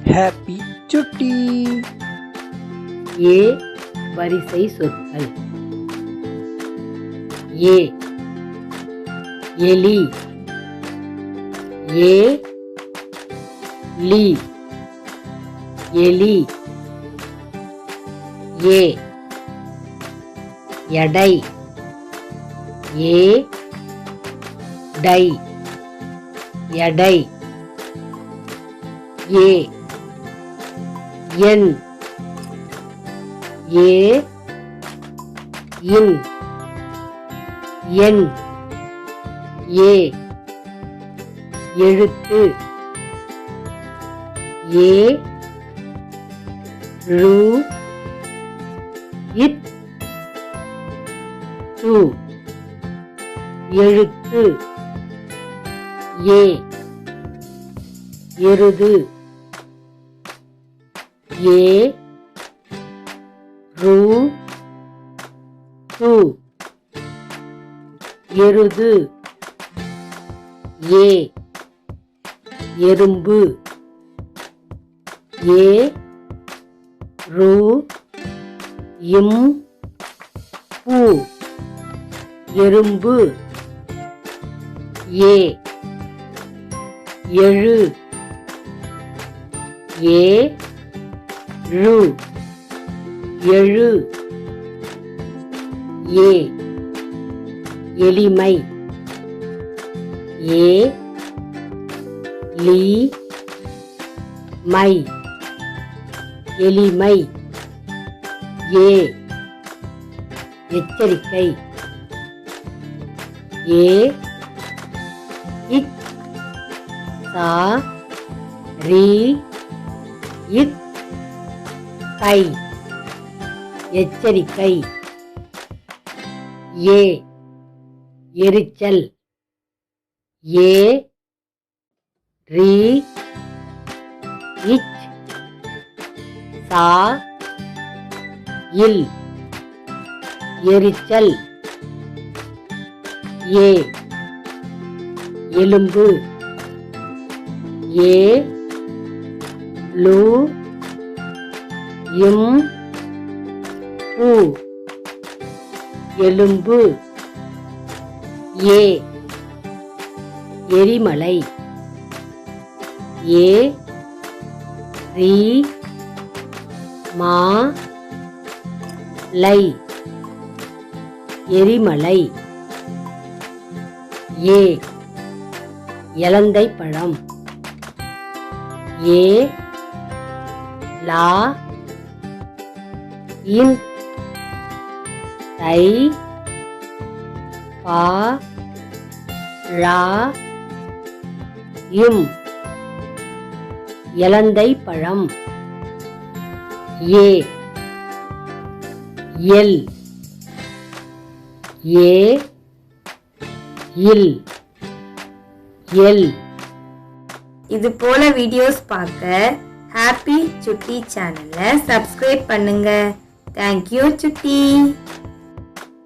Happy சுட்டி. ஏ வரிசை சொற்கள். ஏ எலி, ஏ லி எலி. ஏ எடை, ஏ டை எடை. ஏ என், ஏ இன் என். ஏ எழுத்து, ஏ ரு இத் து எழுத்து. ஏ எருது, ஏ ரு து எருது. ஏ எறும்பு, ஏ ரு இம் பூ எறும்பு. ஏ எழு, ஏ ழு எழு. ஏ எளிமை, ஏ லி மை எளிமை. ஏ எச்சரிக்கை, ஏ இச் சா ரி இத் கை எச்சரிக்கை. ஏ எரிச்சல், ஏ ரி இச் சா இல் எரிச்சல். ஏ எலும்பு, ஏ லு இம் பூ எலும்பு. ஏ எரிமலை, ஏ ரி மா லை எரிமலை. ஏ எலந்தை பழம், ஏ லா இன் தை பா ரா இம் எலந்தை பழம். ஏ எல், ஏ இல் எல். இது போல வீடியோஸ் பார்க்க ஹாப்பி சுட்டி சேனலை சப்ஸ்கிரைப் பண்ணுங்க. தேங்க்யூ சுட்டி.